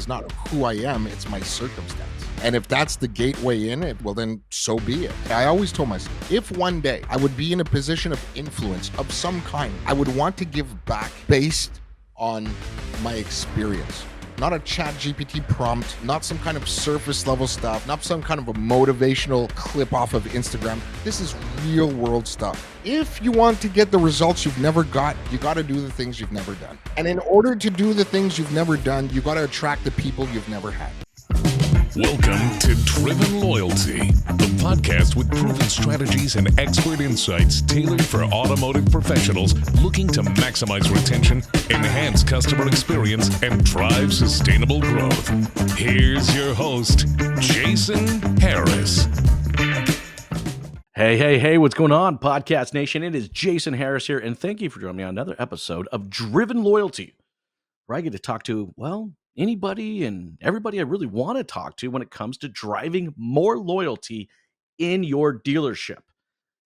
not who I am, it's my circumstance. And if that's the gateway in it, well, then so be it. I always told myself, if one day I would be in a position of influence of some kind, I would want to give back based on my experience. Not a chat GPT prompt, not some kind of surface level stuff, not some kind of a motivational clip off of Instagram. This is real world stuff. If you want to get the results you've never got, you got to do the things you've never done. And in order to do the things you've never done, you got to attract the people you've never had. Welcome to Driven Loyalty, the podcast with proven strategies and expert insights tailored for automotive professionals looking to maximize retention, enhance customer experience, and drive sustainable growth. Here's your host, Jason Harris. Hey, what's going on, Podcast Nation? It is Jason Harris here, and thank you for joining me on another episode of Driven Loyalty, where I get to talk to, anybody and everybody I really want to talk to when it comes to driving more loyalty in your dealership.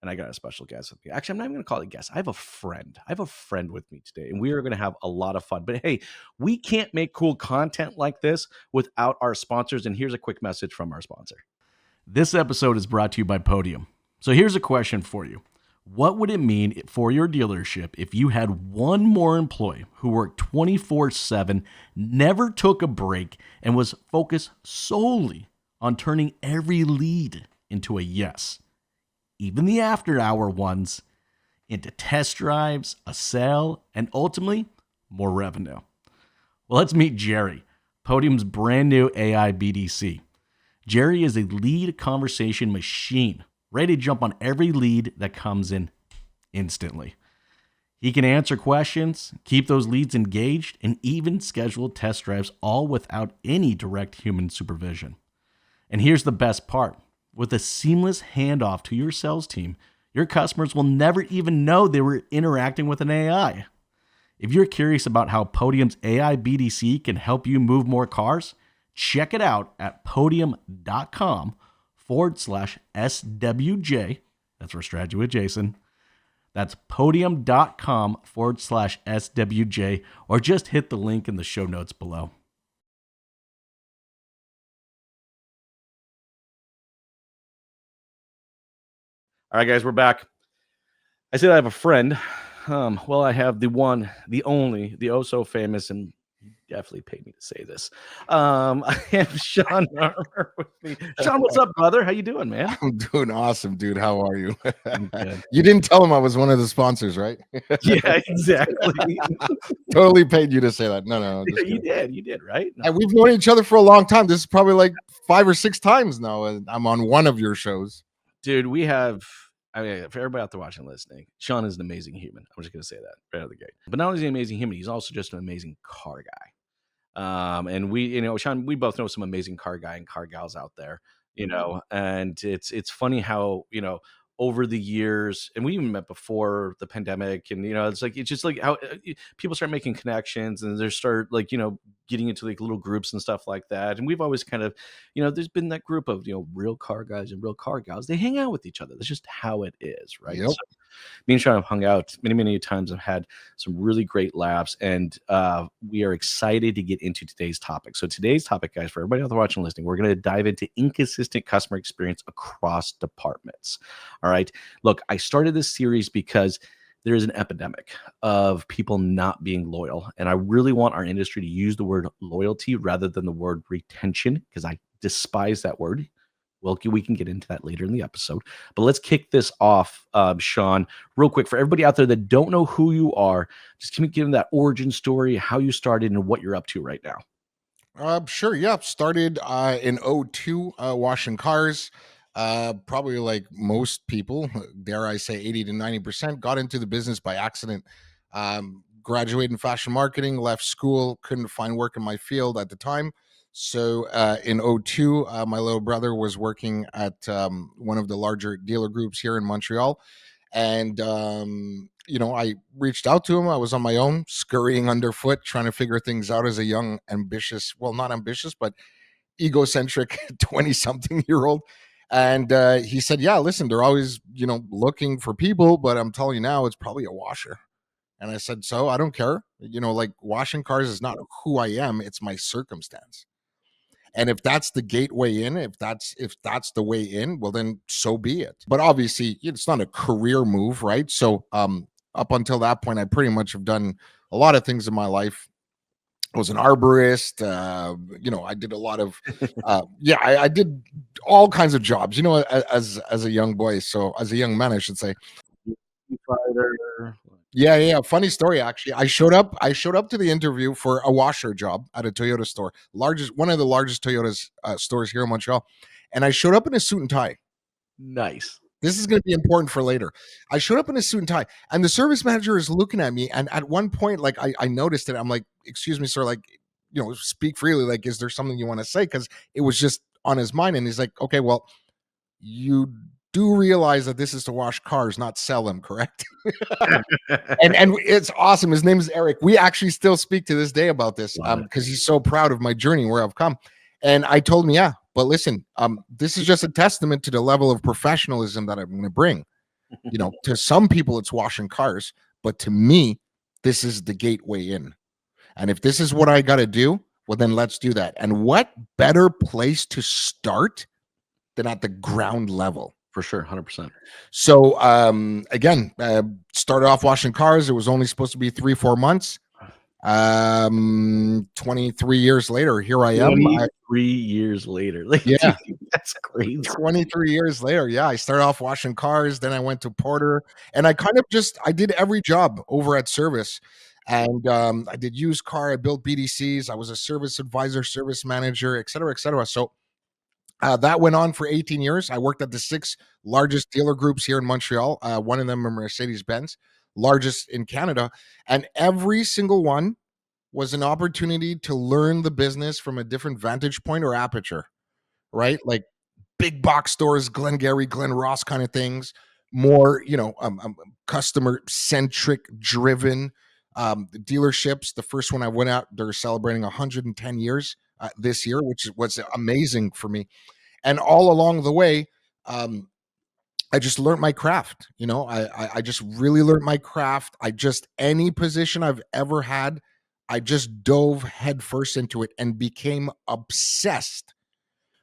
And I got a special guest with me. Actually, I'm not even going to call it a guest. I have a friend. with me today, and we are going to have a lot of fun. But hey, we can't make cool content like this without our sponsors. And here's a quick message from our sponsor. This episode is brought to you by Podium. So here's a question for you. What would it mean for your dealership if you had one more employee who worked 24/7, never took a break, and was focused solely on turning every lead into a yes, even the after-hour ones, into test drives, a sale, and ultimately more revenue? Well, let's meet Jerry, Podium's brand new AI BDC. Jerry is a lead conversation machine, ready to jump on every lead that comes in instantly. He can answer questions, keep those leads engaged, and even schedule test drives, all without any direct human supervision. And here's the best part. With a seamless handoff to your sales team, your customers will never even know they were interacting with an AI. If you're curious about how Podium's AI BDC can help you move more cars, check it out at podium.com/SWJ. That's for Strategy with Jason. That's podium.com/SWJ, or just hit the link in the show notes below. All right, guys, we're back. I said I have a friend. I have the one, the only, the oh so famous, and definitely paid me to say this. I have Shawn Armorer with me. Shawn, what's up, brother? How you doing, man? I'm doing awesome, dude. How are you? I'm good. You didn't tell him I was one of the sponsors, right? Yeah, exactly. Totally paid you to say that. No. Just You kidding. did, right? No. And we've known each other for a long time. This is probably like 5 or 6 times now, and I'm on one of your shows. Dude, for everybody out there watching and listening, Shawn is an amazing human. I'm just going to say that right out of the gate. But not only is he an amazing human, he's also just an amazing car guy. And we, Shawn, we both know some amazing car guy and car gals out there, and it's funny how, over the years, and we even met before the pandemic, and, it's just like how people start making connections, and they start getting into like little groups and stuff like that. And we've always kind of, there's been that group of, real car guys and real car gals. They hang out with each other. That's just how it is. Right. Yep. So, me and Shawn have hung out many times. I've had some really great laughs, and we are excited to get into today's topic. So today's topic, guys, for everybody out there watching and listening, we're going to dive into inconsistent customer experience across departments. All right. Look, I started this series because there is an epidemic of people not being loyal, and I really want our industry to use the word loyalty rather than the word retention, because I despise that word. Well, we can get into that later in the episode. But let's kick this off, Shawn, real quick. For everybody out there that don't know who you are, just give them that origin story, how you started, and what you're up to right now. Sure. Yeah. Started in 2002 washing cars. Probably like most people, dare I say 80 to 90%, got into the business by accident. Graduated in fashion marketing, left school, couldn't find work in my field at the time. So in 2002, my little brother was working at one of the larger dealer groups here in Montreal. And, I reached out to him. I was on my own, scurrying underfoot, trying to figure things out as a young, ambitious, well, not ambitious, but egocentric 20-something-year-old. And he said, yeah, listen, they're always, looking for people, but I'm telling you now, it's probably a washer. And I said, so I don't care. Like washing cars is not who I am, it's my circumstance. And if that's the gateway in, if that's the way in, well then so be it. But obviously it's not a career move, right? So up until that point, I pretty much have done a lot of things in my life. I was an arborist. I did a lot of, I did all kinds of jobs. As a young boy, so as a young man, I should say. Fighter. Yeah. Funny story, actually. I showed up to the interview for a washer job at a Toyota store, one of the largest Toyota's stores here in Montreal, and I showed up in a suit and tie. Nice. This is going to be important for later. I showed up in a suit and tie, and the service manager is looking at me. And at one point, like I noticed it. I'm like, "Excuse me, sir. Like, speak freely. Like, is there something you want to say?" Because it was just on his mind. And he's like, "Okay, well, you do realize that this is to wash cars, not sell them, correct?" and it's awesome. His name is Eric. We actually still speak to this day about this because he's so proud of my journey where I've come. And I told him, yeah, but listen, this is just a testament to the level of professionalism that I'm going to bring. To some people it's washing cars, but to me, this is the gateway in. And if this is what I got to do, well, then let's do that. And what better place to start than at the ground level? For sure, 100%. So again, started off washing cars. It was only supposed to be 3-4 months. 23 years later, here I am. 23 years later. Like, yeah, that's crazy. 23 years later. Yeah, I started off washing cars. Then I went to porter, and I did every job over at Service. And I did used car. I built BDCs. I was a service advisor, service manager, et cetera, et cetera. So that went on for 18 years. I worked at the 6 largest dealer groups here in Montreal. One of them are Mercedes-Benz, largest in Canada. And every single one was an opportunity to learn the business from a different vantage point or aperture, right? Like big box stores, Glengarry, Glen Ross kind of things, more, customer-centric driven the dealerships. The first one I went out, they're celebrating 110 years this year, which was amazing for me. And all along the way, I just learned my craft. I just really learned my craft. Any position I've ever had, I just dove headfirst into it and became obsessed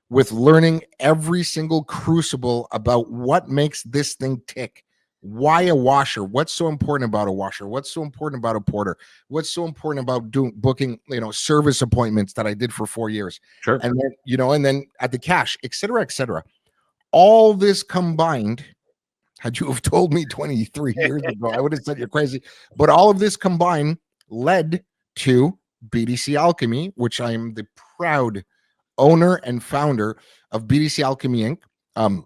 with learning every single crucible about what makes this thing tick. Why a washer? What's so important about a washer? What's so important about a porter? What's so important about booking, service appointments that I did for 4 years? Sure. And then, and then at the cash, et cetera, et cetera. All this combined, had you have told me 23 years ago, I would have said you're crazy. But all of this combined led to BDC Alchemy, which I am the proud owner and founder of BDC Alchemy Inc.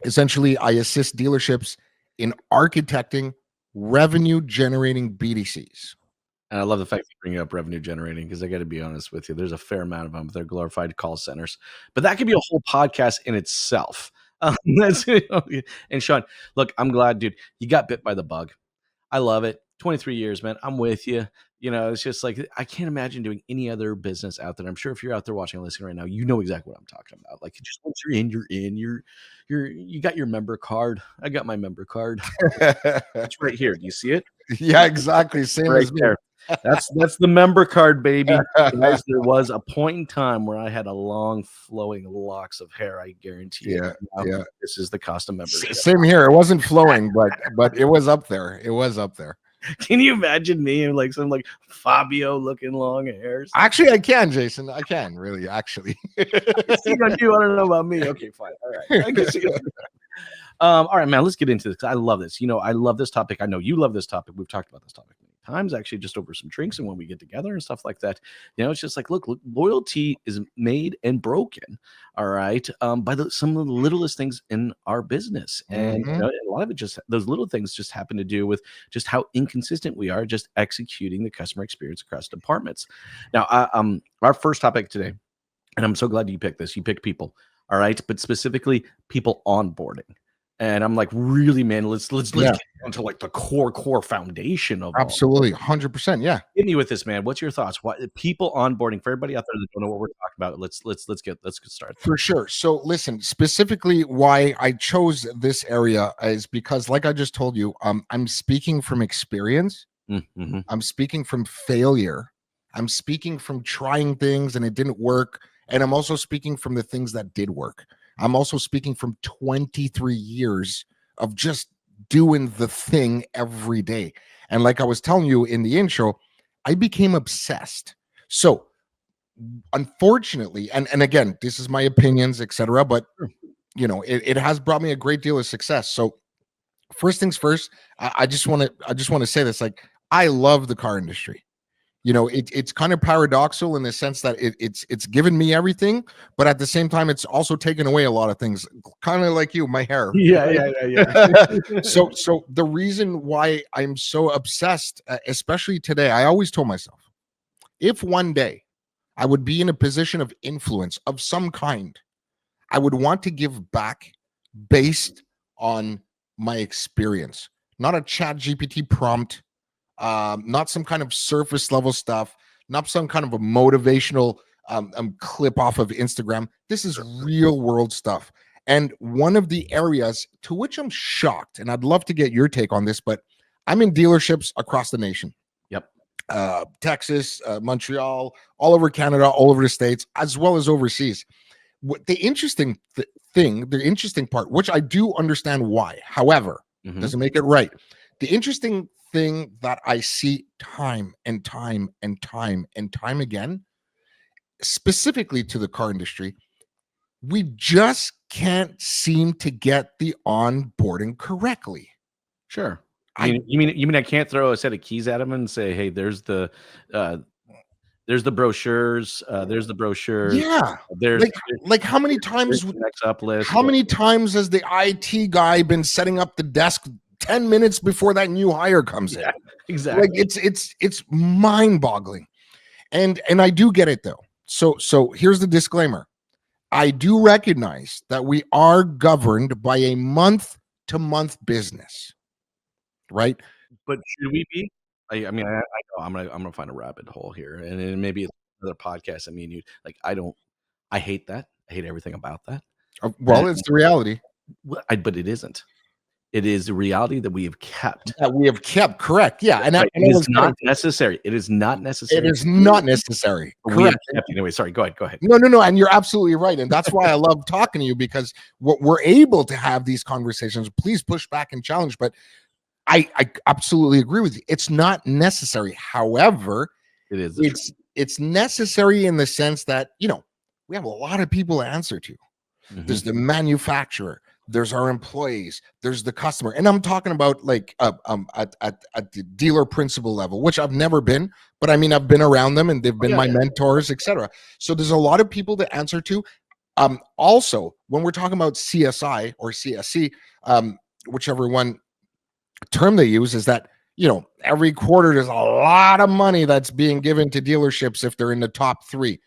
Essentially, I assist dealerships in architecting revenue-generating BDCs. And I love the fact you bring up revenue generating, because I got to be honest with you, there's a fair amount of them. They're glorified call centers, but that could be a whole podcast in itself. And Shawn, look, I'm glad, dude, you got bit by the bug. I love it. 23 years, man. I'm with you. It's just like, I can't imagine doing any other business out there. I'm sure if you're out there watching and listening right now, you know exactly what I'm talking about. Like, just once you're in, you got your member card. I got my member card. It's right here. Do you see it? Yeah, exactly. Same right as me. there. That's the member card, baby. Guys, there was a point in time where I had a long flowing locks of hair. I guarantee you. Yeah. This is the cost of membership. Same here. It wasn't flowing, but it was up there. It was up there. Can you imagine me and like some like Fabio looking long hairs? Actually, I can, Jason. I can really actually. See on you. I don't know about me. Okay, fine. All right. I can see it. All right, man. Let's get into this. I love this. I love this topic. I know you love this topic. We've talked about this topic many times, actually, just over some drinks and when we get together and stuff like that. It's just like, look, loyalty is made and broken. All right, by some of the littlest things in our business, and a lot of it just those little things just happen to do with just how inconsistent we are just executing the customer experience across departments. Now, our first topic today, and I'm so glad you picked this. You picked people. All right, but specifically people onboarding. And I'm like, really, man, let's get into like the core foundation of absolutely 100%. Yeah. Hit me with this, man. What's your thoughts? What people onboarding for everybody out there that don't know what we're talking about? Let's get started. For sure. So listen, specifically why I chose this area is because, like I just told you, I'm speaking from experience. I'm speaking from failure. I'm speaking from trying things and it didn't work. And I'm also speaking from the things that did work. I'm also speaking from 23 years of just doing the thing every day. And like I was telling you in the intro, I became obsessed. So unfortunately, and again, this is my opinions, etc. But it has brought me a great deal of success. So first things first, I just want to say this. Like, I love the car industry. It's kind of paradoxical in the sense that it's given me everything, but at the same time, it's also taken away a lot of things. Kind of like you, my hair. Yeah. So the reason why I'm so obsessed, especially today, I always told myself, if one day I would be in a position of influence of some kind, I would want to give back based on my experience, not a chat GPT prompt, not some kind of surface level stuff, not some kind of a motivational clip off of Instagram. This is real world stuff. And one of the areas to which I'm shocked, and I'd love to get your take on this, but I'm in dealerships across the nation. Yep. Texas, Montreal, all over Canada, all over the States, as well as overseas. What the interesting thing, the interesting part, which I do understand why, however, doesn't make it right. The interesting thing that I see time and time and time and time again, specifically to the car industry, we just can't seem to get the onboarding correctly. Sure. You mean I can't throw a set of keys at them and say, "Hey, there's the brochures. There's the brochures. Yeah. There's Like how many times the next up list. how many times has the IT guy been setting up the desk 10 minutes before that new hire comes in? Exactly. Like it's mind-boggling. And I do get it though. So here's the disclaimer. I do recognize that we are governed by a month-to-month business, right? But should we be? I mean, I know I'm gonna find a rabbit hole here, and then maybe it's another podcast. I mean, you like I hate that. I hate everything about that. Well, it's the reality But it isn't. It is the reality that we have kept. that we have kept. Correct. Yeah, and Right. It is not necessary. It is not necessary. It is not necessary. We have Correct. kept. Anyway, sorry. Go ahead. No, and you're absolutely right, and that's why I love talking to you, because we're able to have these conversations. Please push back and challenge, but I absolutely agree with you. It's not necessary. However, It is. it's necessary in the sense that we have a lot of people to answer to. There's the manufacturer, there's our employees, there's the customer, and I'm talking about like at the dealer principal level, which I've never been, but I mean I've been around them and they've been my mentors, etc. So there's a lot of people to answer to. Also, when we're talking about CSI or CSC, whichever one term they use, is that every quarter there's a lot of money that's being given to dealerships if they're in the top 3.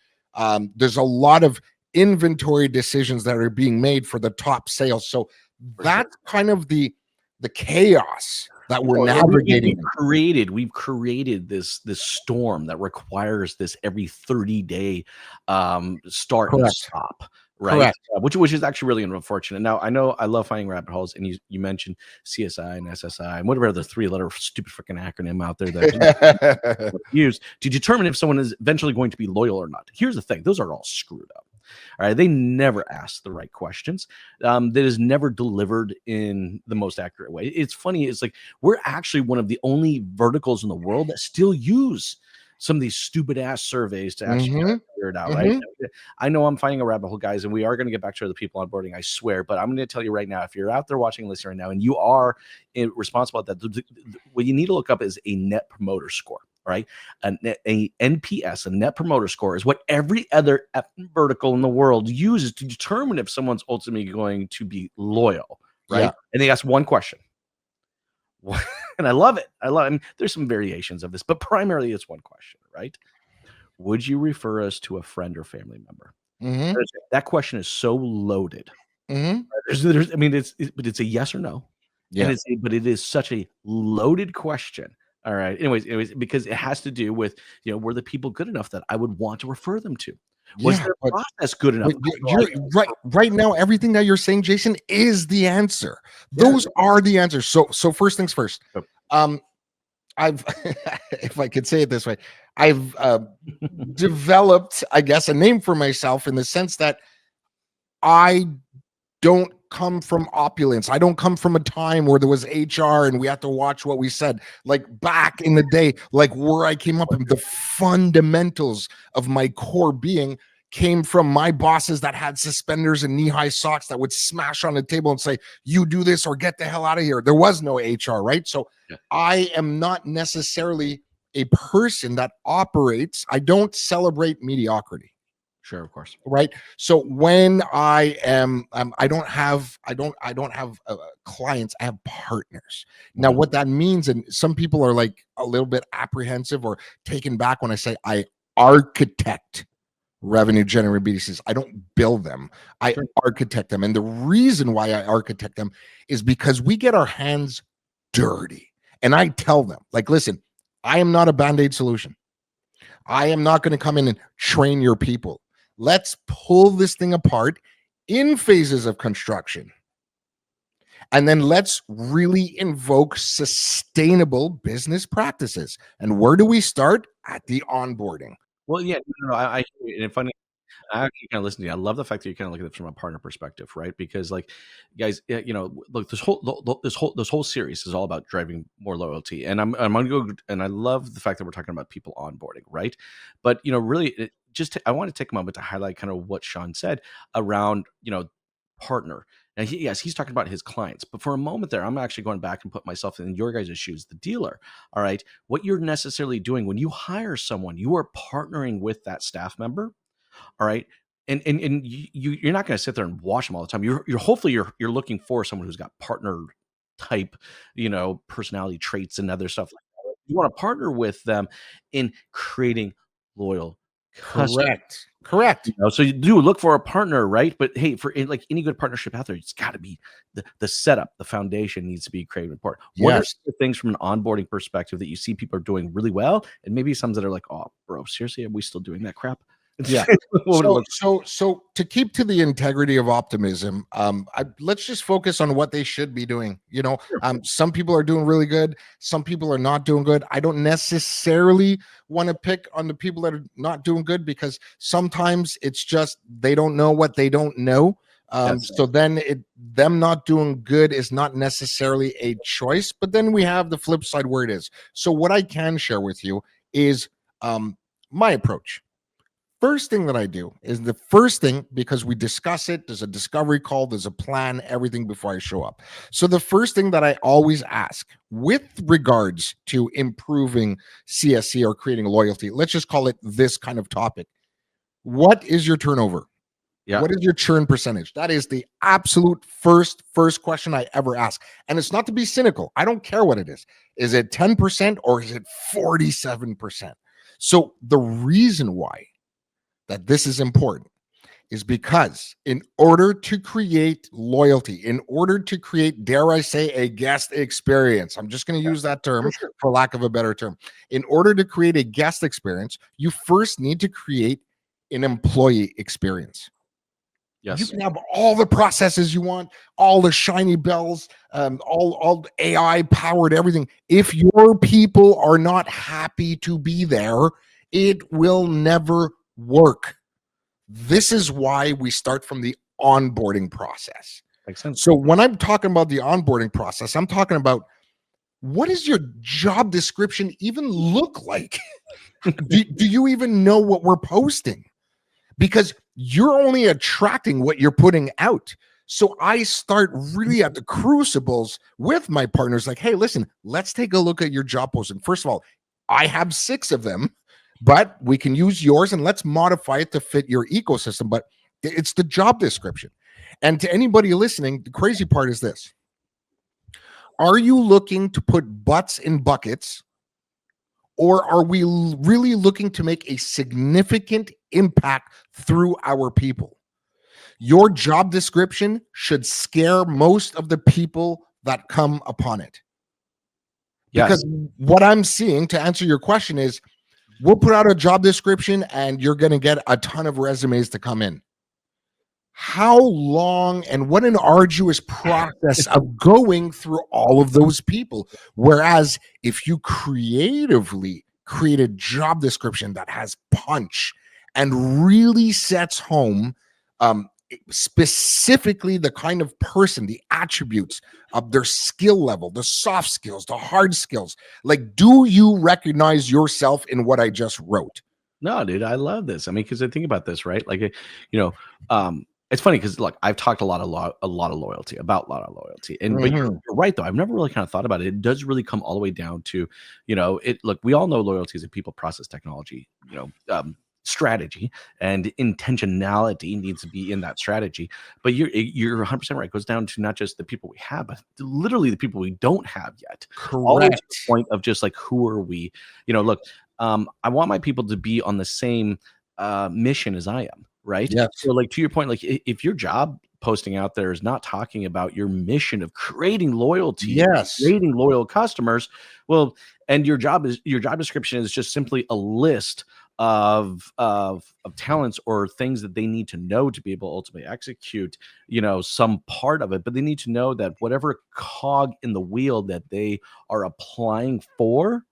There's a lot of inventory decisions that are being made for the top sales. So that's kind of the chaos that we're navigating. We've created this storm that requires this every 30-day start and stop. Right. Which is actually really unfortunate. Now, I know I love finding rabbit holes, and you mentioned CSI and SSI and whatever other 3-letter stupid freaking acronym out there that use to determine if someone is eventually going to be loyal or not. Here's the thing: those are all screwed up. All right, they never ask the right questions. That is never delivered in the most accurate way. It's funny. It's like we're actually one of the only verticals in the world that still use some of these stupid ass surveys to actually figure it out, right? I know I'm finding a rabbit hole, guys, and we are going to get back to the people onboarding, I swear. But I'm going to tell you right now, if you're out there watching and listening right now, and you are responsible at that, what you need to look up is a net promoter score, right? A NPS, a net promoter score, is what every other vertical in the world uses to determine if someone's ultimately going to be loyal, right? Yeah. And they ask one question. And I love it. I mean, there's some variations of this, but primarily it's one question, right? Would you refer us to a friend or family member? That question is so loaded. There's I mean, but it's a yes or no. Yeah. But it is such a loaded question. All right. Anyways, because it has to do with, were the people good enough that I would want to refer them to? Was their process good enough? You're right now, everything that you're saying, Jason, is the answer. Those are the answers. So first things first. I've, if I could say it this way, I've developed, I guess, a name for myself in the sense that I don't come from opulence. I don't come from a time where there was HR and we had to watch what we said. Like back in the day, like where I came up, and the fundamentals of my core being came from my bosses that had suspenders and knee-high socks that would smash on the table and say, you do this or get the hell out of here. There was no HR, right? So Yeah. I am not necessarily a person that operates. I don't celebrate mediocrity. Sure, of course. Right. So when I am, I don't have clients. I have partners. Now, Mhm. what that means, and some people are like a little bit apprehensive or taken back when I say I architect revenue generating BDCs. I don't build them. I Sure. architect them, and the reason why I architect them is because we get our hands dirty, and I tell them, like, listen, I am not a band-aid solution. I am not going to come in and train your people. Let's pull this thing apart in phases of construction. And then let's really invoke sustainable business practices. And where do we start? At the onboarding. Well, yeah, no, I and funny, I actually kind of listen to you. I love the fact that you kind of look at it from a partner perspective, right? Because, like, guys, look, this whole series is all about driving more loyalty, and I'm going to go, and I love the fact that we're talking about people onboarding, right? But really, I want to take a moment to highlight kind of what Shawn said around partner. Now, yes, he's talking about his clients, but for a moment there, I'm actually going back and put myself in your guys' shoes, the dealer. All right, what you're necessarily doing when you hire someone, you are partnering with that staff member. All right. And you're not going to sit there and watch them all the time. You're hopefully you're looking for someone who's got partner type, personality traits and other stuff like that. You want to partner with them in creating loyal customers. Correct. Correct. So you do look for a partner, right? But hey, like any good partnership out there, it's got to be the setup, the foundation needs to be created important. What are Yes. the things from an onboarding perspective that you see people are doing really well, and maybe some that are like, oh, bro, seriously, are we still doing that crap? Yeah. What would it look? So to keep to the integrity of optimism, let's just focus on what they should be doing. Some people are doing really good, some people are not doing good. I don't necessarily want to pick on the people that are not doing good, because sometimes it's just they don't know what they don't know. So then them not doing good is not necessarily a choice, but then we have the flip side where it is. So what I can share with you is my approach. First thing that I do is the first thing, because we discuss it, there's a discovery call, there's a plan, everything before I show up. So the first thing that I always ask with regards to improving CSC or creating loyalty, let's just call it this kind of topic. What is your turnover? Yeah. What is your churn percentage? That is the absolute first question I ever ask. And it's not to be cynical. I don't care what it is. Is it 10% or is it 47%? So the reason why that this is important is because in order to create loyalty, in order to create, dare I say, a guest experience, I'm just going to use that term for lack of a better term. In order to create a guest experience, you first need to create an employee experience. You Yes. can have all the processes you want, all the shiny bells, all AI powered everything. If your people are not happy to be there, it will never work. This is why we start from the onboarding process. Makes sense. So when I'm talking about the onboarding process, I'm talking about, what does your job description even look like? do you even know what we're posting? Because you're only attracting what you're putting out. So I start really at the crucibles with my partners, like, hey, listen, let's take a look at your job posting. First of all, I have 6 of them, but we can use yours and let's modify it to fit your ecosystem. But it's the job description. And to anybody listening, the crazy part is this. Are you looking to put butts in buckets, or are we really looking to make a significant impact through our people? Your job description should scare most of the people that come upon it. Yes. Because what I'm seeing, to answer your question, is we'll put out a job description and you're going to get a ton of resumes to come in. how long and what an arduous process of going through all of those people. Whereas if you creatively create a job description that has punch and really sets home specifically the kind of person, the attributes of their skill level, the soft skills, the hard skills, like, do you recognize yourself in what I just wrote? No, dude, I love this. I mean, because I think about this, right? Like, you know, it's funny because look, I've talked a lot of loyalty about a lot of loyalty, and but Mhm. you're right though. I've never really kind of thought about it. It does really come all the way down to, it. Look, we all know loyalty is a people, process, technology, strategy, and intentionality needs to be in that strategy. But you're 100% right. It goes down to not just the people we have, but literally the people we don't have yet. All the way to the Correct. point of just like, who are we? Look, I want my people to be on the same mission as I am, right? Yes. So, like to your point, like if your job posting out there is not talking about your mission of creating loyalty, Yes. creating loyal customers, well, and your job description is just simply a list of talents or things that they need to know to be able to ultimately execute, some part of it, but they need to know that whatever cog in the wheel that they are applying for,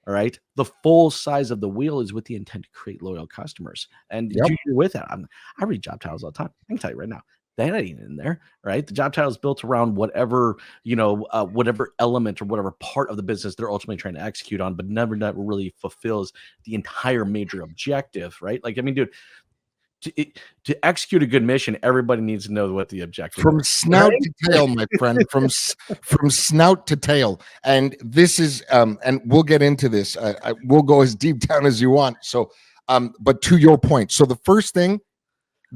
all right. The full size of the wheel is with the intent to create loyal customers. And Yep. you're with that. I read job titles all the time. I can tell you right now, that ain't in there, right? The job title is built around whatever, whatever element or whatever part of the business they're ultimately trying to execute on, but never really fulfills the entire major objective, right? Like, I mean, dude, to execute a good mission, everybody needs to know what the objective From is, snout right? to tail, my friend, from snout to tail. And this is and we'll get into this. We'll go as deep down as you want. So but to your point, so the first thing,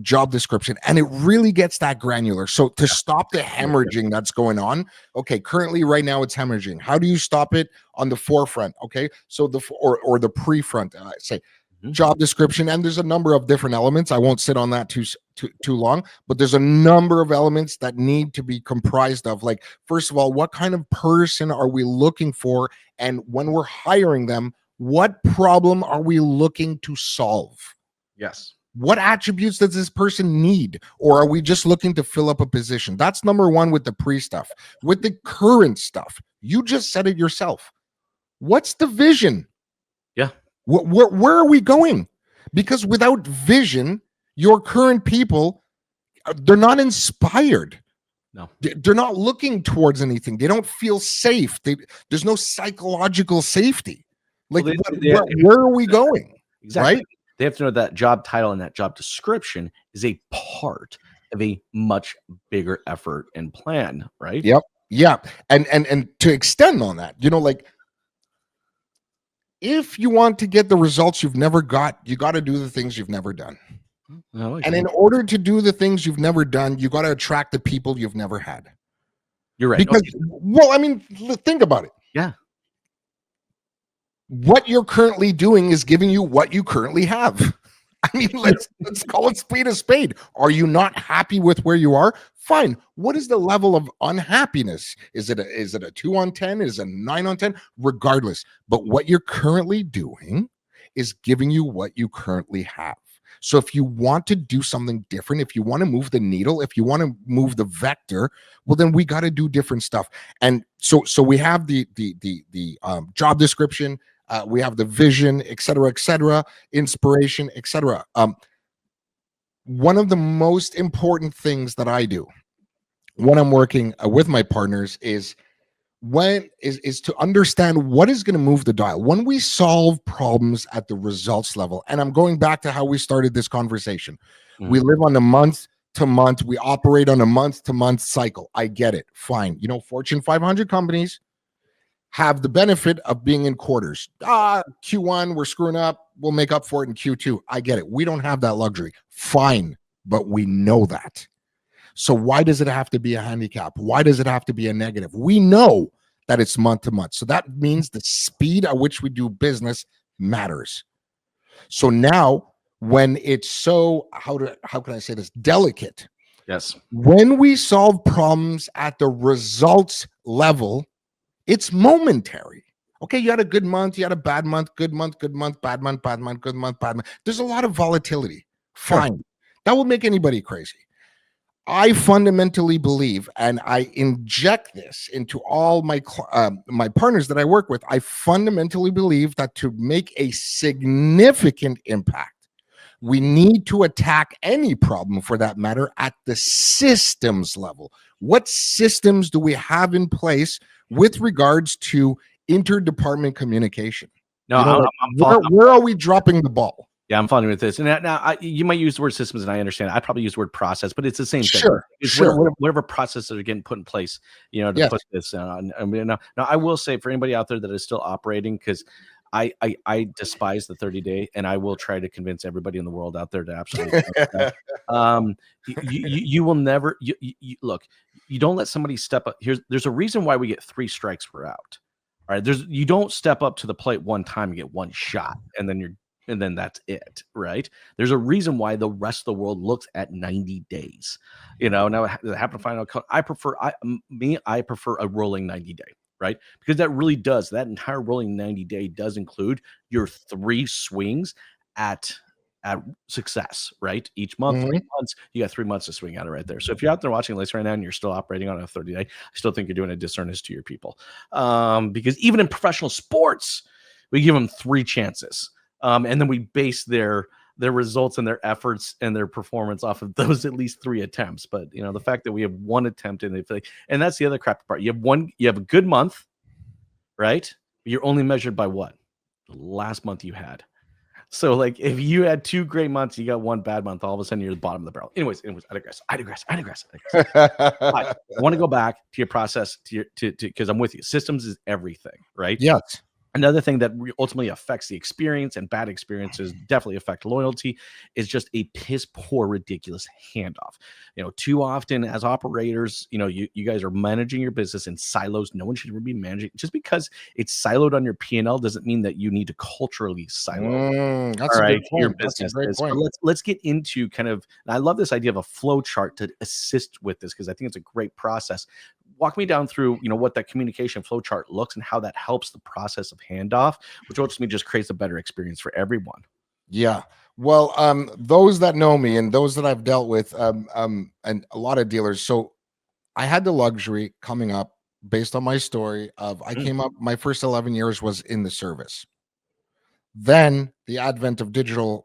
job description, and it really gets that granular. So to stop the hemorrhaging that's going on, okay, currently right now it's hemorrhaging. How do you stop it on the forefront? Okay, so or the prefront, say Mhm. job description, and there's a number of different elements. I won't sit on that too long, but there's a number of elements that need to be comprised of, like, first of all, what kind of person are we looking for, and when we're hiring them, what problem are we looking to solve? Yes. What attributes does this person need, or are we just looking to fill up a position? That's number one with the pre stuff. With the current stuff, you just said it yourself. What's the vision? Yeah. Where are we going? Because without vision, your current people, they're not inspired. No. They're not looking towards anything. They don't feel safe. There's no psychological safety. Like, Well, where are we going? exactly. Right? They have to know that job title and that job description is a part of a much bigger effort and plan, right? Yep. Yeah. And to extend on that, like, if you want to get the results you've never got, you got to do the things you've never done. No, And in order to do the things you've never done, you got to attract the people you've never had. you're right. Because, Okay. well, I mean, think about it. Yeah. What you're currently doing is giving you what you currently have. I mean, let's call it spade a spade. Are you not happy with where you are? Fine. What is the level of unhappiness? Is it a 2 on 10? Is it a 9 on 10? Regardless. But what you're currently doing is giving you what you currently have. So if you want to do something different, if you want to move the needle, if you want to move the vector, well, then we got to do different stuff. And so we have the job description, we have the vision, et cetera, inspiration, etc. One of the most important things that I do when I'm working with my partners is to understand what is going to move the dial when we solve problems at the results level. And I'm going back to how we started this conversation. We Mhm. live on a month to month, we operate on a month to month cycle. I get it. Fine. Fortune 500 companies have the benefit of being in quarters. Q1, we're screwing up. We'll make up for it in Q2. I get it. We don't have that luxury. Fine. But we know that. So why does it have to be a handicap? Why does it have to be a negative? We know that it's month to month. So that means the speed at which we do business matters. So now, when it's so, how can I say this, delicate, Yes. when we solve problems at the results level, it's momentary. Okay, you had a good month, you had a bad month, good month, bad month, bad month, good month, bad month. There's a lot of volatility. Sure. Fine. That will make anybody crazy. I fundamentally believe, and I inject this into all my partners that I work with. I fundamentally believe that to make a significant impact, we need to attack any problem, for that matter, at the systems level. What systems do we have in place with regards to interdepartment communication? No, Like, I'm following. where are we dropping the ball? Yeah, I'm following with this. And now you might use the word systems, and I understand. I probably use the word process, but it's the same thing. Sure, It's sure. whatever processes are getting put in place, to Yes. put this on. I mean, now I will say for anybody out there that is still operating, because I despise the 30-day, and I will try to convince everybody in the world out there to absolutely do that. You will never look. You don't let somebody step up. There's a reason why we get 3 strikes, we're out. All right, you don't step up to the plate one time and get one shot, and then that's it, right? There's a reason why the rest of the world looks at 90 days. Now I happen to find out I prefer a rolling 90 day, right? Because that entire rolling 90 day does include your 3 swings at success, right? Each month, 3 months, you got 3 months to swing at it right there. So if you're out there watching this right now and you're still operating on a 30-day, I still think you're doing a disservice to your people. Because even in professional sports, we give them 3 chances. And then we base their results and their efforts and their performance off of those at least 3 attempts. But the fact that we have 1 attempt and that's the other crap part. You have a good month, right? You're only measured by what? The last month you had. So like if you had 2 great months, you got 1 bad month, all of a sudden you're the bottom of the barrel. Anyways, I digress. I want to go back to your process because I'm with you. Systems is everything, right? Yes. Another thing that ultimately affects the experience, and bad experiences definitely affect loyalty, is just a piss poor, ridiculous handoff. Too often as operators, you guys are managing your business in silos. No one should ever be managing. Just because it's siloed on your P&L doesn't mean that you need to culturally silo. That's All a right, good point. your That's a business. great So point. let's get into kind of. I love this idea of a flow chart to assist with this because I think it's a great process. Walk me down through, what that communication flow chart looks and how that helps the process of handoff, which ultimately just creates a better experience for everyone. Yeah. Well, those that know me and those that I've dealt with, and a lot of dealers. So I had the luxury coming up based on my story of I came up, my first 11 years was in the service. Then the advent of digital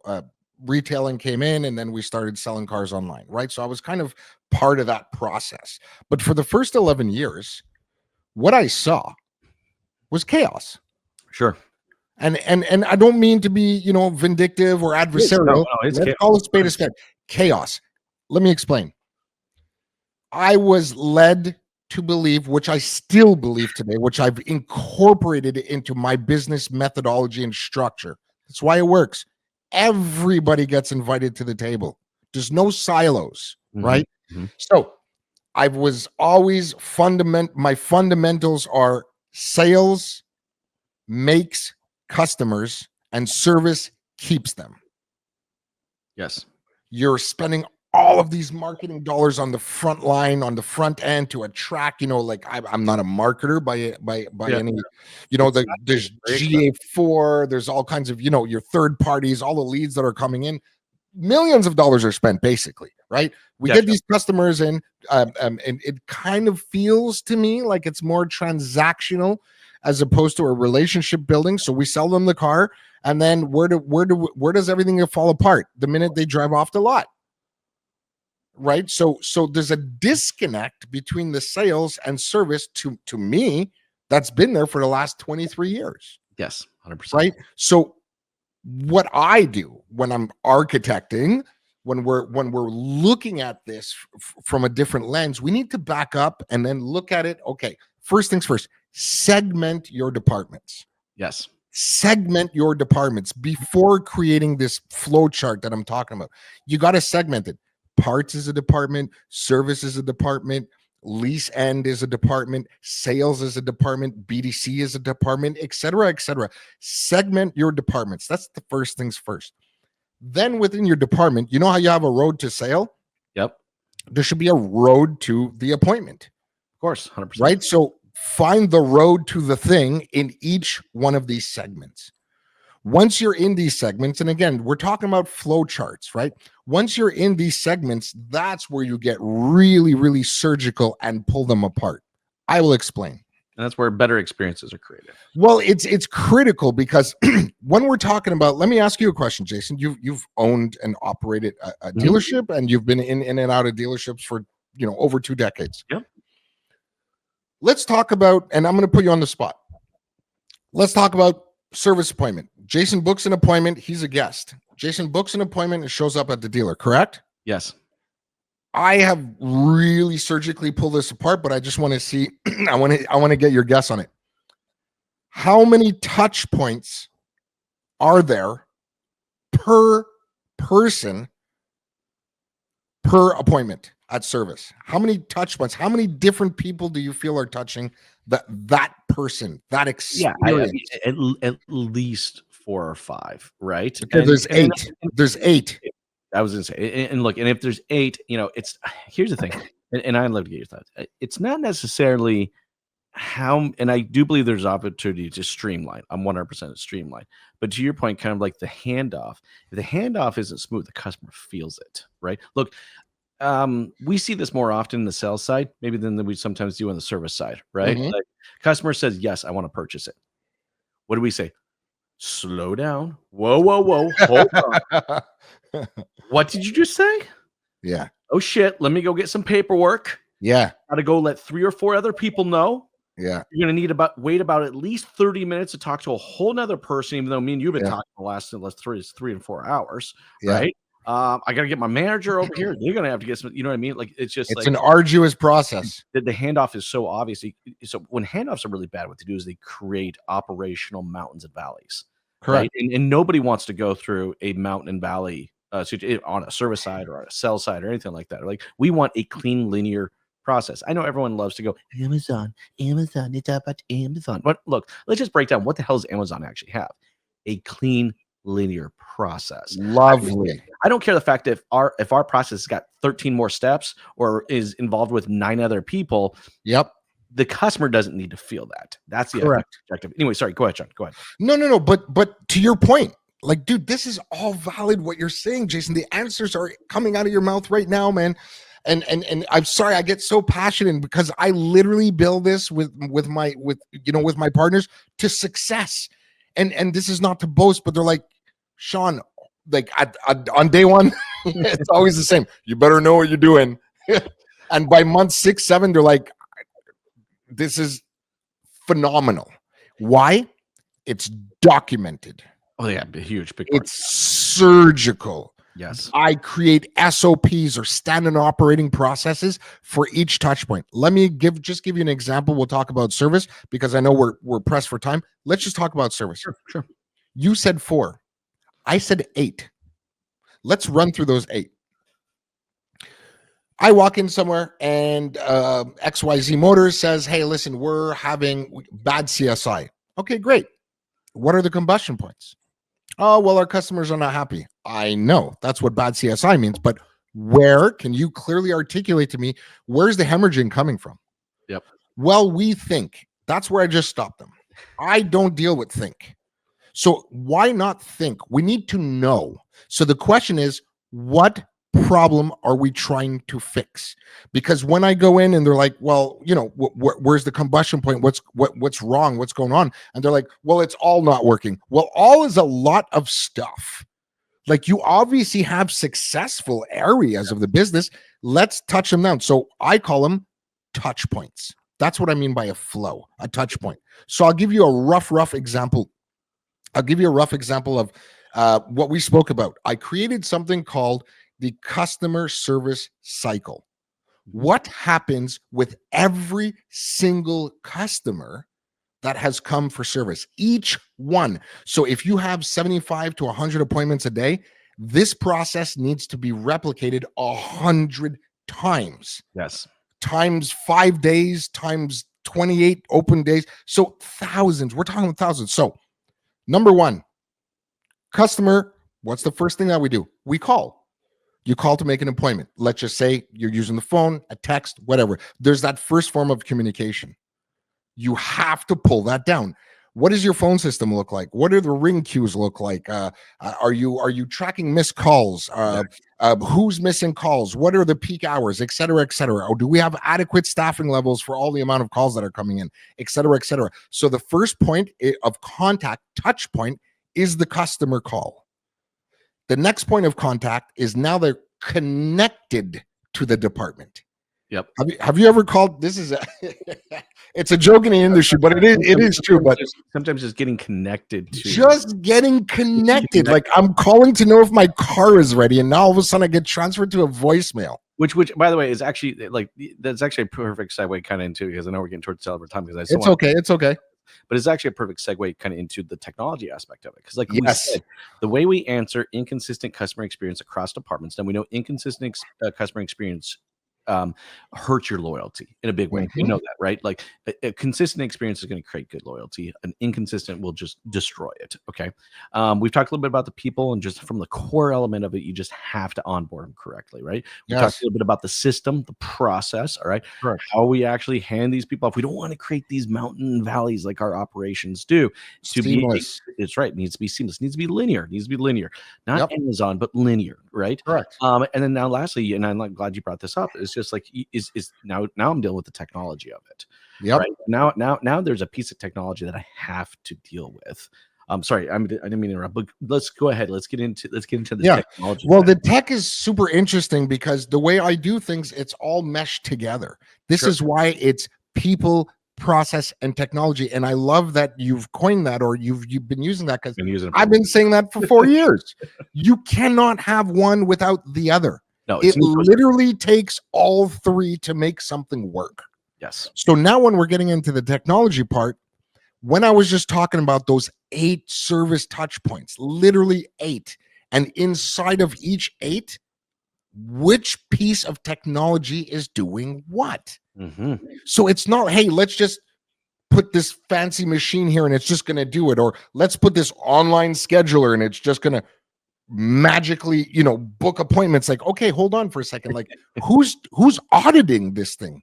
retailing came in, and then we started selling cars online, right? So I was kind of part of that process. But for the first 11 years, what I saw was chaos. Sure. And I don't mean to be, vindictive or adversarial. Let's call a spade a spade. Chaos. Let me explain. I was led to believe, which I still believe today, which I've incorporated into my business methodology and structure. That's why it works. Everybody gets invited to the table. There's no silos, right? Mm-hmm. So I was always my fundamentals are sales makes customers and service keeps them. Yes. You're spending all of these marketing dollars on the front line, on the front end to attract, like I'm not a marketer by any, there's GA4, there's all kinds of, your third parties, all the leads that are coming in, millions of dollars are spent basically, right? We get these customers in, and it kind of feels to me like it's more transactional as opposed to a relationship building. So we sell them the car, and then where does everything fall apart? The minute they drive off the lot. Right. So there's a disconnect between the sales and service to me that's been there for the last 23 years. Yes, 100%. Right. So what I do when I'm architecting, when we're looking at this from a different lens, we need to back up and then look at it. Okay, first things first, segment your departments. Yes. Segment your departments before creating this flow chart that I'm talking about. You got to segment it. Parts is a department, service is a department, lease end is a department, sales is a department, BDC is a department, et cetera, et cetera. Segment your departments. That's the first things first. Then within your department, you know how you have a road to sale? Yep. There should be a road to the appointment. Of course, 100%. Right? So find the road to the thing in each one of these segments. Once you're in these segments, and again, we're talking about flow charts, right? Once you're in these segments, that's where you get really, really surgical and pull them apart. I will explain. And that's where better experiences are created. Well, it's critical because when we're talking about, let me ask you a question, Jason. You've owned and operated a dealership, and you've been in and out of dealerships for over 2 decades. Yep. Let's talk about, and I'm going to put you on the spot. Let's talk about service appointment. Jason books an appointment. He's a guest. Jason books an appointment and shows up at the dealer, correct? Yes. I have really surgically pulled this apart, but I just want to see, I want to get your guess on it. How many touch points are there per person per appointment at service? How many touch points? How many different people do you feel are touching that person, that experience? Yeah, at least 4 or 5, right? Okay, there's 8. There's 8. I was going to say, and look, and if there's 8, it's here's the thing, and I'd love to get your thoughts. It's not necessarily how, and I do believe there's opportunity to streamline. I'm 100% streamline, but to your point, kind of like the handoff. If the handoff isn't smooth, the customer feels it, right? Look, we see this more often in the sales side, maybe than we sometimes do on the service side, right? Like, customer says, "Yes, I want to purchase it." What do we say? Slow down. Whoa, hold on. What did you just say? Yeah. Oh shit, let me go get some paperwork. Yeah. Gotta go let 3 or 4 other people know. Yeah. You're gonna need wait about at least 30 minutes to talk to a whole nother person, even though me and you've been talking the last 3 and 4 hours, right? I gotta get my manager over here. You're gonna have to get some, you know what I mean? Like, it's just an arduous process. The handoff is so obvious. So when handoffs are really bad, what they do is they create operational mountains and valleys. Correct. Right? And nobody wants to go through a mountain and valley on a service side or on a sell side or anything like that. Like, we want a clean, linear process. I know everyone loves to go Amazon. It's about Amazon. But look, let's just break down what the hell does Amazon actually have? A clean, linear process. Lovely. I don't care the fact that if our process has got 13 more steps or is involved with 9 other people. Yep. The customer doesn't need to feel that. That's the objective. Anyway, sorry. Go ahead, John. Go ahead. No. But to your point, like, dude, this is all valid what you're saying, Jason. The answers are coming out of your mouth right now, man. And I'm sorry, I get so passionate because I literally build this with my partners to success. And this is not to boast, but they're like, Shawn, like on day 1, it's always the same. You better know what you're doing. And by month 6, 7, they're like, this is phenomenal. Why? It's documented. Oh yeah, a huge big part. It's surgical. Yes. I create SOPs or standard operating processes for each touch point. Let me give you an example. We'll talk about service because I know we're pressed for time. Let's just talk about service. Sure. You said 4. I said 8. Let's run through those 8. I walk in somewhere and XYZ Motors says, "Hey, listen, we're having bad CSI." Okay, great. What are the combustion points? Oh, well, our customers are not happy. I know that's what bad CSI means, but where can you clearly articulate to me, where's the hemorrhaging coming from? Yep. Well, we think. That's where I just stopped them. I don't deal with think. So why not think? We need to know. So the question is, what problem are we trying to fix? Because when I go in and they're like, well, where's the combustion point? What's wrong? What's going on? And they're like, well, it's all not working. Well, all is a lot of stuff. Like, you obviously have successful areas of the business. Let's touch them down. So I call them touch points. That's what I mean by a flow, a touch point. So I'll give you a rough example. I'll give you a rough example of what we spoke about. I created something called the customer service cycle. What happens with every single customer that has come for service? Each one. So if you have 75 to 100 appointments a day, this process needs to be replicated 100 times. Yes. Times 5 days, times 28 open days. So thousands. We're talking thousands. So number 1, customer, what's the first thing that we do? We call. You call to make an appointment. Let's just say you're using the phone, a text, whatever. There's that first form of communication. You have to pull that down. What does your phone system look like? What do the ring queues look like? Are you tracking missed calls? Who's missing calls? What are the peak hours, et cetera, et cetera? Or do we have adequate staffing levels for all the amount of calls that are coming in, et cetera, et cetera? So the first point of contact, touch point, is the customer call. The next point of contact is now they're connected to the department. Yep. Have you ever called? This is it's a joke in the industry, but it is true. But sometimes just getting connected to just getting connected. Like I'm calling to know if my car is ready, and now all of a sudden I get transferred to a voicemail. Which by the way is actually like that's actually a perfect segue kind of into, because I know we're getting towards the time because it's okay. But it's actually a perfect segue kind of into the technology aspect of it. Because like we Yes. said, the way we answer inconsistent customer experience across departments, then we know inconsistent customer experience hurt your loyalty in a big way. You know that, right? Like a consistent experience is going to create good loyalty. An inconsistent will just destroy it. Okay. We've talked a little bit about the people, and just from the core element of it, you just have to onboard them correctly, right? We talked a little bit about the system, the process. All right. Correct. How we actually hand these people off. We don't want to create these mountain valleys like our operations do. Seamless. It's right. It needs to be seamless. It needs to be linear. Not Amazon, but linear, right? Correct. And then now lastly, and I'm glad you brought this up, it's just like is now I'm dealing with the technology of it. Yep. Right? Now there's a piece of technology that I have to deal with. Sorry, I didn't mean to interrupt, but let's go ahead. Let's get into the technology. Well, the tech is super interesting because the way I do things, it's all meshed together. This is why it's people, process, and technology. And I love that you've coined that, or you've been using that, because I've been saying that for 4 years. You cannot have one without the other. No, it literally takes all three to make something work. Yes. So now when we're getting into the technology part, when I was just talking about those 8 service touch points, literally 8, and inside of each 8, which piece of technology is doing what? So it's not, hey, let's just put this fancy machine here and it's just going to do it, or let's put this online scheduler and it's just going to magically, book appointments. Like, okay, hold on for a second. Like, who's auditing this thing?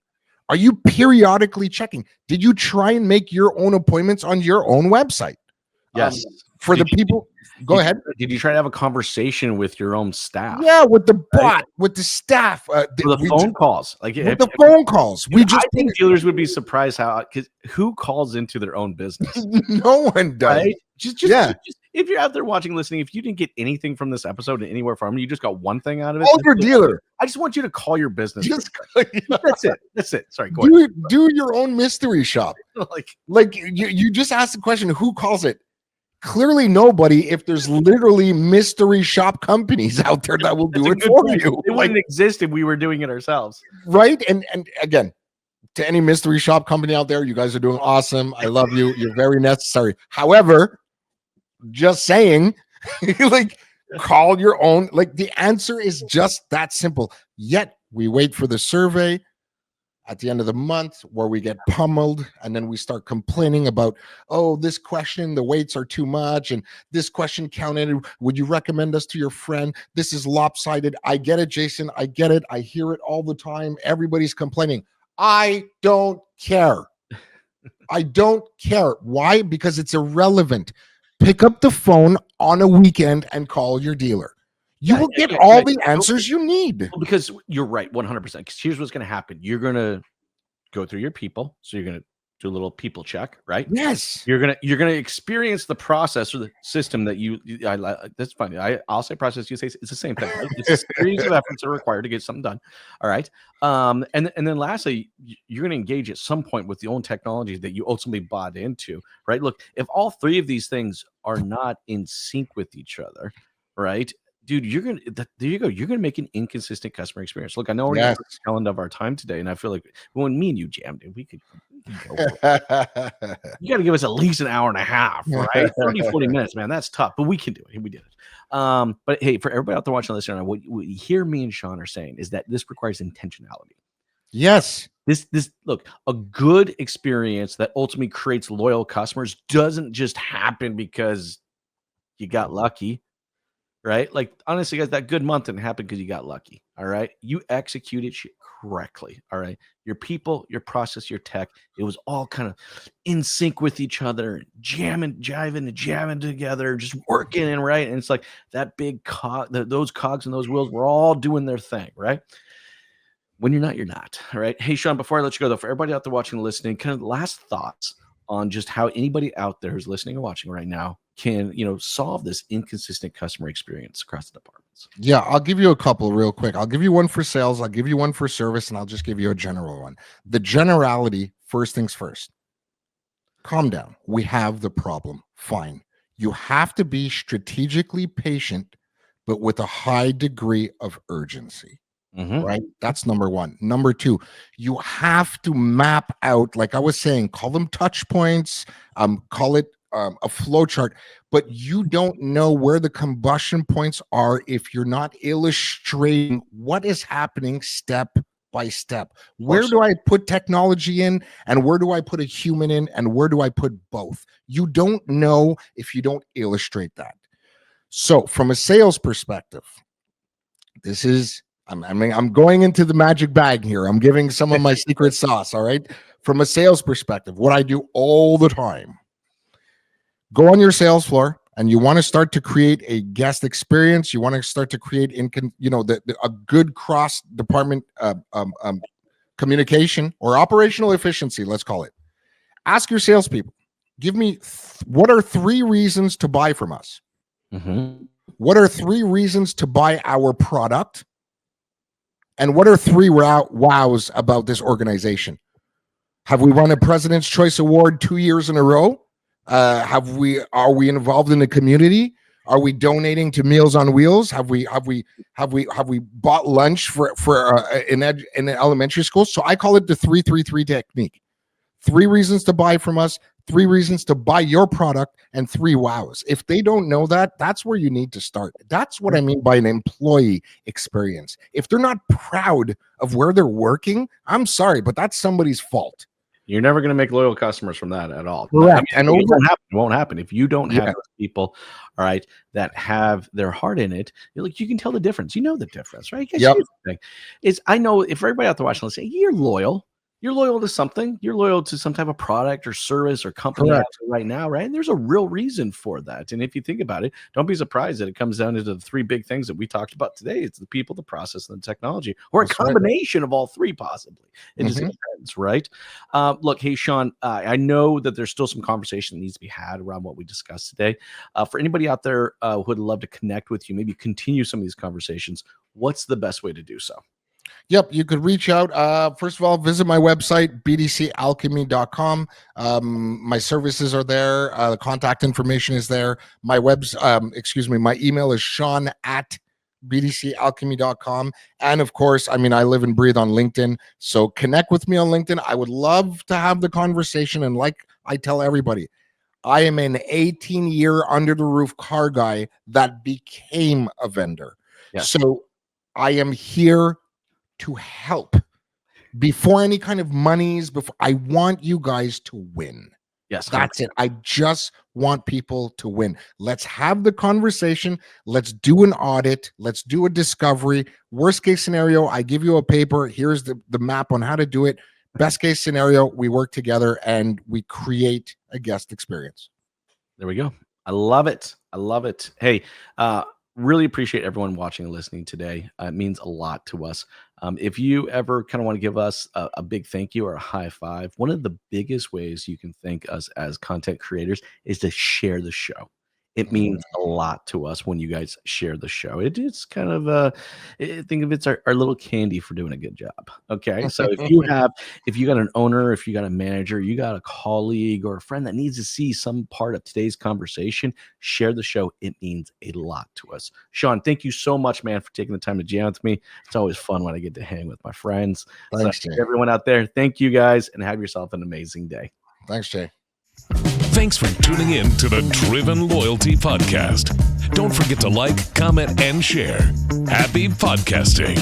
Are you periodically checking? Did you try and make your own appointments on your own website? Yes. For the people, go ahead. Did you try to have a conversation with your own staff? Yeah, with the bot, with the staff, the phone calls. Like with the phone calls. I think dealers would be surprised because who calls into their own business? No one does. Right? Just if you're out there watching, listening, if you didn't get anything from this episode anywhere from you just got one thing out of it. Call your dealer. I just want you to call your business. That's it. Sorry, go ahead. Do your own mystery shop. like you just asked the question, who calls it? Clearly nobody, if there's literally mystery shop companies out there that will do it for you. It wouldn't exist if we were doing it ourselves. Right? And again, to any mystery shop company out there, you guys are doing awesome. I love you. You're very necessary. However, just saying, like, call your own. Like, the answer is just that simple. Yet we wait for the survey at the end of the month where we get pummeled, and then we start complaining about, oh, this question, the weights are too much, and this question counted. Would you recommend us to your friend? This is lopsided. I get it, Jason. I get it. I hear it all the time. Everybody's complaining. I don't care. I don't care. Why? Because it's irrelevant. Pick up the phone on a weekend and call your dealer. You will get all the answers you need. Well, because you're right, 100%. Because here's what's going to happen. You're going to go through your people. So you're going to do a little people check, right? Yes. You're going to experience the process or the system that that's funny. I'll say process. You say it's the same thing. Right? It's a series of efforts that are required to get something done. All right. And then lastly, you're going to engage at some point with the own technology that you ultimately bought into, right? Look, if all three of these things are not in sync with each other, right? Dude, there you go. You're gonna make an inconsistent customer experience. Look, I know we're at the tail end of our time today, and I feel like when me and you jammed it, we could go. You got to give us at least an hour and a half, right? 30, 40 minutes, man. That's tough, but we can do it. We did it. But hey, for everybody out there watching, listening, what you hear me and Shawn are saying is that this requires intentionality. Yes. This look, a good experience that ultimately creates loyal customers doesn't just happen because you got lucky. right? Like, honestly, guys, that good month didn't happen because you got lucky. All right. You executed shit correctly. All right. Your people, your process, your tech, it was all kind of in sync with each other, jamming, jiving, and jamming together, just working and right. And it's like that big cog, those cogs and those wheels were all doing their thing, right? When you're not, you're not. All right. Hey, Shawn, before I let you go, though, for everybody out there watching and listening, kind of last thoughts on just how anybody out there who's listening or watching right now can, solve this inconsistent customer experience across the departments. Yeah, I'll give you a couple real quick. I'll give you one for sales, I'll give you one for service, and I'll just give you a general one. The generality, first things first. Calm down. We have the problem. Fine. You have to be strategically patient, but with a high degree of urgency. Right? That's number one. Number two, you have to map out, like I was saying, call them touch points, call it a flow chart, but you don't know where the combustion points are if you're not illustrating what is happening step by step. Where do I put technology in, and where do I put a human in, and where do I put both? You don't know if you don't illustrate that. So from a sales perspective, this is I'm going into the magic bag here. I'm giving some of my secret sauce. All right. From a sales perspective, what I do all the time, go on your sales floor and you want to start to create a guest experience. You want to start to create a good cross department communication or operational efficiency. Let's call it. Ask your salespeople, give me what are 3 reasons to buy from us? What are 3 reasons to buy our product? And what are 3 wows about this organization? Have we won a President's Choice Award 2 years in a row? Are we involved in the community? Are we donating to Meals on Wheels? Have we bought lunch for in elementary school? So I call it the 3-3-3 technique. 3 reasons to buy from us, 3 reasons to buy your product, and 3 wows. If they don't know that, that's where you need to start. That's what I mean by an employee experience. If they're not proud of where they're working, I'm sorry, but that's somebody's fault. You're never going to make loyal customers from that at all. Correct. I mean, it won't happen. If you don't have those people, all right, that have their heart in it, you can tell the difference. You know the difference, right? Yep. I know if everybody out there watching, let's say you're loyal. You're loyal to something. You're loyal to some type of product or service or company right now, right? And there's a real reason for that. And if you think about it, don't be surprised that it comes down to the 3 big things that we talked about today. It's the people, the process, and the technology, or a combination of all 3, possibly. It just depends, right? Look, hey, Shawn, I know that there's still some conversation that needs to be had around what we discussed today. For anybody out there who would love to connect with you, maybe continue some of these conversations, what's the best way to do so? Yep, you could reach out. First of all, visit my website, bdcalchemy.com. My services are there. The contact information is there. My my email is Shawn@bdcalchemy.com. And of course, I live and breathe on LinkedIn. So connect with me on LinkedIn. I would love to have the conversation. And like I tell everybody, I am an 18-year under the roof car guy that became a vendor. Yes. So I am here to help before any kind of monies. I want you guys to win. Yes, that's it. I just want people to win. Let's have the conversation. Let's do an audit. Let's do a discovery. Worst case scenario, I give you a paper. Here's the map on how to do it. Best case scenario, we work together and we create a guest experience. There we go. I love it. I love it. Hey, really appreciate everyone watching and listening today. It means a lot to us. If you ever kind of want to give us a big thank you or a high five, one of the biggest ways you can thank us as content creators is to share the show. It means a lot to us when you guys share the show. It's kind of think of it's our little candy for doing a good job. Okay. So if you got an owner, if you got a manager, you got a colleague or a friend that needs to see some part of today's conversation, share the show. It means a lot to us. Shawn, thank you so much, man, for taking the time to jam with me. It's always fun when I get to hang with my friends. Thanks, so Jay. Everyone out there, thank you guys, and have yourself an amazing day. Thanks, Jay. Thanks for tuning in to the Driven Loyalty Podcast. Don't forget to like, comment, and share. Happy podcasting.